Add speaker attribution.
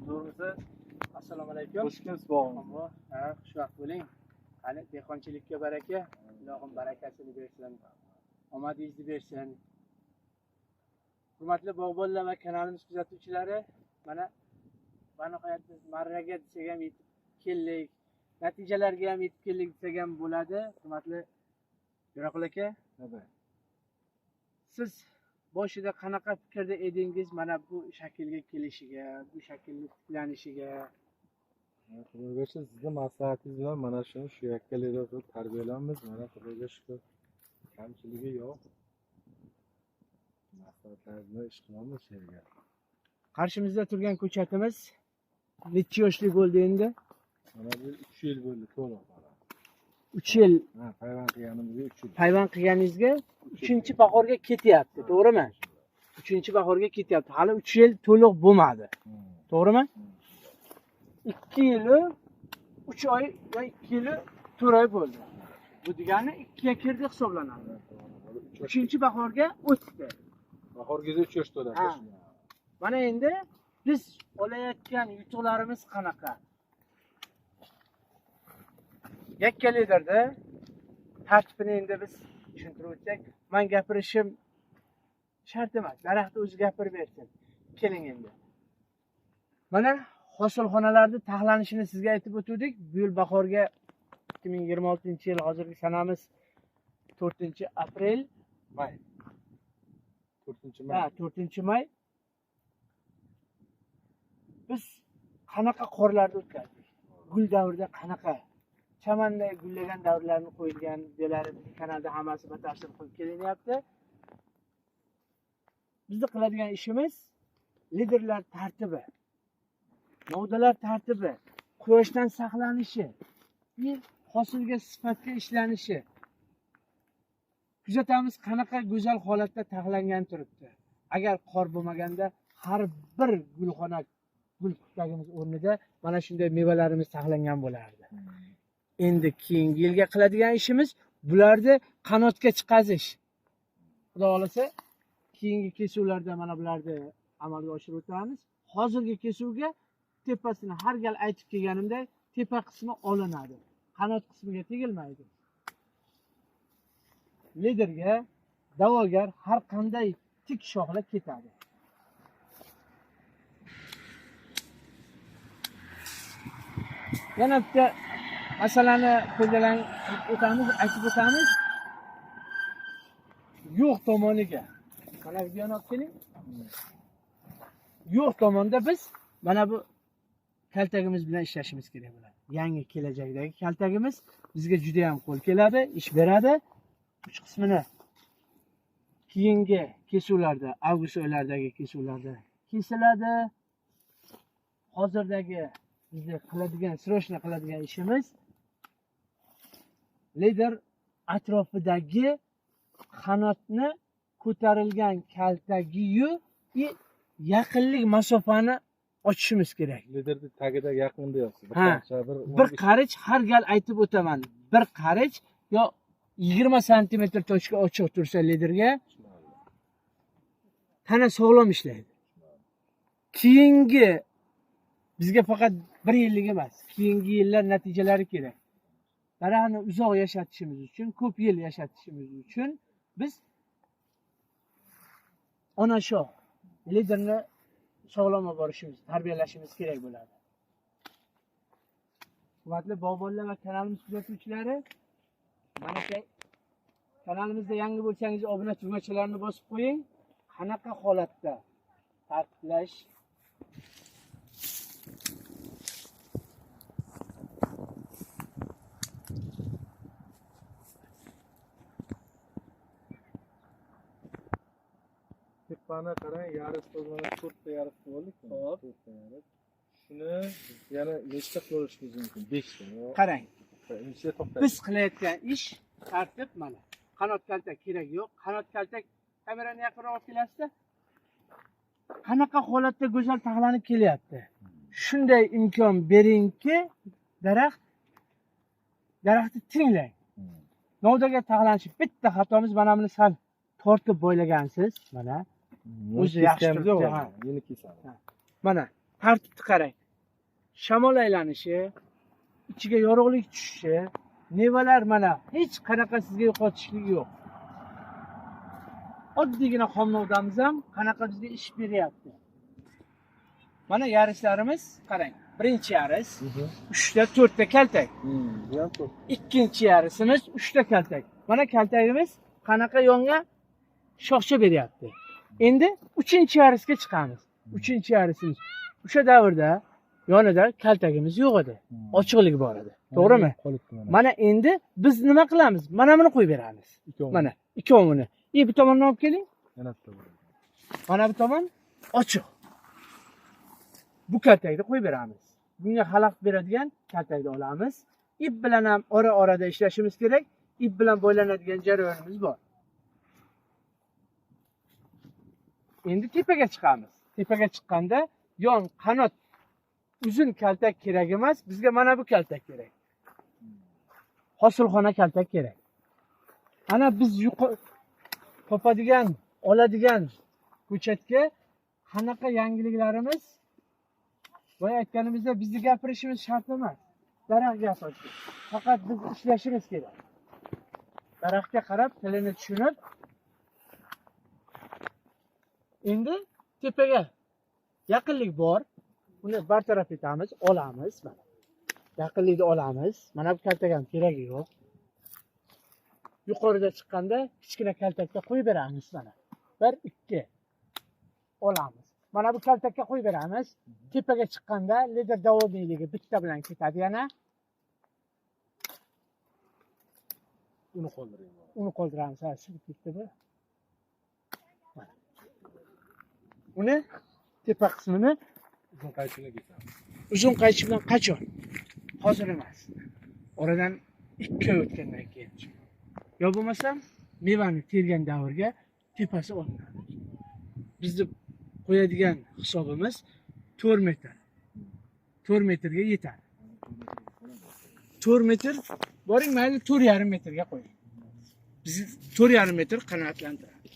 Speaker 1: Zo'rmisiz? Assalomu alaykum.
Speaker 2: Xush kelibsiz bog'im.
Speaker 1: Ha, xushvaqt bo'ling. Qani dehqonchilikka baraka, Ilohim barakasini bersin. Omadingizni bersin. Hurmatli bog'bonlar va kanalimiz kuzatuvchilari, mana nihoyat biz marraga desak ham yetib keldik. Natijalarga ham yetib keldik desak ham bo'ladi. Hurmatli Jo'raqul aka, siz boshida qanaqa fikrda edingiz mana bu shaklga kelishiga, bu shaklni tiklanishiga?
Speaker 2: Xudoga shukr, sizni maslahatingiz bilan mana shu yakkalikda qilib tarbiyalanmiz. Mana Xudoga shukr, kamchiligi yo'q. Maslahatlaringiz bilan ish qilamiz yerga.
Speaker 1: Qarshimizda turgan ko'chatimiz necha yoshli bo'ldi endi?
Speaker 2: Mana bu 3 yil bo'ldi to'liq.
Speaker 1: 3 yil.
Speaker 2: Ha, payvand qilganimizga 3 yil.
Speaker 1: Payvand qilganingizga 3-bahorga ketyapti, to'g'rimi? 3-bahorga ketyapti. Hali 3 yil to'liq bo'lmadi. To'g'rimi? 2 yili 3 oy va 2 yili 4 oy bo'ldi. Bu degani 2 ga kirdi hisoblanadi. 3-bahorga o'tdi.
Speaker 2: Bahorgacha 3 yosh to'ladi.
Speaker 1: Mana endi biz olayotgan yutuqlarimiz qanaqa? Yakkalilarda tartibini endi biz tushuntirib o'tsak, men gapirishim shart emas. Daraxt o'zi gapirib bersin. Keling endi. Mana hosilxonalarda taxlanishini sizga aytib o'tdik. Bu yil bahorga 2026-yil hozirgi sanamiz 4-aprel,
Speaker 2: may. 4-may.
Speaker 1: Ha, 4-may. Biz qanaqa qorlarda o'tkazdik? Gul davrida qanaqa? Chamanda gullagan davrlarni qo'yilgan videolar kanalda hammasi batafsil qilib kelinyapti. Bizning qiladigan ishimiz liderlar tartibi, novdalar tartibi, quyoshdan saqlanishi, hosilga sifatga ishlanishi. Kuzatamiz qanaqa go'zal holatda taxlangan turibdi. Agar qor bo'lmaganda har bir gulxona gul qutagimiz o'rnida mana shunday mevalarimiz taxlangan bo'lardi. Endi keyingi yilga qiladigan ishimiz bularni qanotga chiqazish. Xudo xolasa keyingi kesuvlarda mana bularni amalga oshirib o'tamiz. Hozirgi kesuvga tepasini har gal aytib kelganimda tepa qismi olinadi. Qanot qismiga tegilmaydi. Liderga da'vogar har qanday tik shoxla ketadi. Yana bitta masalani qo'llanib o'tamiz, aytib o'tamiz. Yo'q tomoniga. Mana bu yana olib keling. Yo'q tomonda biz mana bu kaltagimiz bilan ishlashimiz kerak bo'ladi. Yangi kelajakdagi kaltagimiz bizga juda ham qo'l keladi, ish beradi. Uch qismini keyingi kesuvlarda, avgust oylaridagi kesuvlarda kesiladi. Hozirdagi bizga qiladigan, srochna qiladigan ishimiz lider atrofidagi qanotni ko'tarilgan kaltagiyu yaqinlik masofani ochishimiz kerak.
Speaker 2: Liderni tagida yaqinda yotsin.
Speaker 1: Bir qarich har gal aytib o'taman. Bir qarich yo 20 santimetr tochka ochiq tursa liderga tana sog'lom ishlaydi. Keyingi bizga faqat 1 yillik emas, keyingi yillar natijalari kerak. Daraxtni uzoq yashatishimiz uchun, ko'p yil yashatishimiz uchun biz ona shox liderni sog'lom olib borishimiz, tarbiyalashimiz kerak bo'ladi. Hurmatli bog'bonlar va kanalimiz kuzatuvchilari, mana shu kanalimizda yangi bo'lsangiz obuna tugmachalarni bosib qo'ying. Qanaqa holatda tartiblash
Speaker 2: tepani qarang, yarisi mana 4 ta yarisi bo'ldi-ku. Xo'p, 4 ta yarisi. Shuni yana nechta qo'yishimiz mumkin? 5 ta.
Speaker 1: qarang.
Speaker 2: Nechta to'xtaydi?
Speaker 1: Biz qilayotgan ish tartib mana. Qanot kaltak kerak yo'q. Qanot kaltak kamerani yaqinroq olib kelasizda. Qanaqa holatda go'zal taxlanib kelyapti. Shunday imkon beringki, daraxtni tinglang. Novdaga taxlanishi bitta xatomiz mana buni sal tortib bo'ylagansiz, mana. O'zi yaxshi turibdi.
Speaker 2: Yeni kesadi.
Speaker 1: Mana tartibni qarang. Shamol aylanishi, ichiga yorug'lik tushishi, mevalar mana hech qanaqa sizga yo'qotishlik yo'q. Oddiygina xomnovdamiz ham qanaqa bizga ish beryapti. Mana yarislarimiz qarang. Birinchi yaris 3 ta 4 ta kaltak.
Speaker 2: Bu ham ko'p.
Speaker 1: Ikkinchi yarisimiz 3 ta kaltak. Mana kaltagimiz qanaqa yonga shoxcha beryapti. Endi 3-yarisga chiqamiz. 3-yarisimiz. O'sha davrda yonida kaltagimiz yo'q edi. Ochiqlik bor edi. To'g'rimi? Mana endi biz nima qilamiz? Mana buni qo'yib beramiz. Mana ikkovini. Bu tomondan olib keling. Mana bu tomon ochiq. Bu kaltakni qo'yib beramiz. Bunga xalaqit beradigan kaltakni olamiz. Ip bilan ham ora-orada ishlashimiz kerak. Ip bilan bo'ylanadigan jarayonimiz bor. Endi tepaga chiqamiz. Tepaga chiqqanda yon qanot uzun kaltak kerak emas, bizga mana bu kaltak kerak. Hosilxona kaltak kerak. Ana biz topadigan, oladigan ko'chatga qanaqa yangiliklarimiz boya aytganimizda bizni gapirishimiz shart emas. Daraxtga asosli. Faqat biz ishlashimiz kerak. Daraxtga qarab, tilini tushunib, endi tepaga yaqinlik bor. Uni bartaraf etamiz, olamiz mana. Yaqinlikni olamiz. Mana bu kaltak ham keragi yo'q. Yuqorida chiqqanda kichkina kaltakka qo'yib beramiz mana. 1 2 olamiz. Mana bu kaltakka qo'yib beramiz. Tepaga chiqqanda lider davomiyligi bitta bilan ketadi yana. Uni qoldiramiz. Ha, shu ketdi bu. Mana. Uni tepa qismini
Speaker 2: Uzun qaychini kesamiz.
Speaker 1: uzun qaychi bilan qachon? Hozir emas. Oradan 2 oy o'tgandan keyin. Yo bo'lmasam mevani tergan davrga tepasi olinadi. Bizni qo'yadigan hisobimiz 4 metr. 4 metrga yetadi. 4 metr boring mayli 4,5 metrga qo'ying. Bizni 4,5 metr qanoatlantiradi.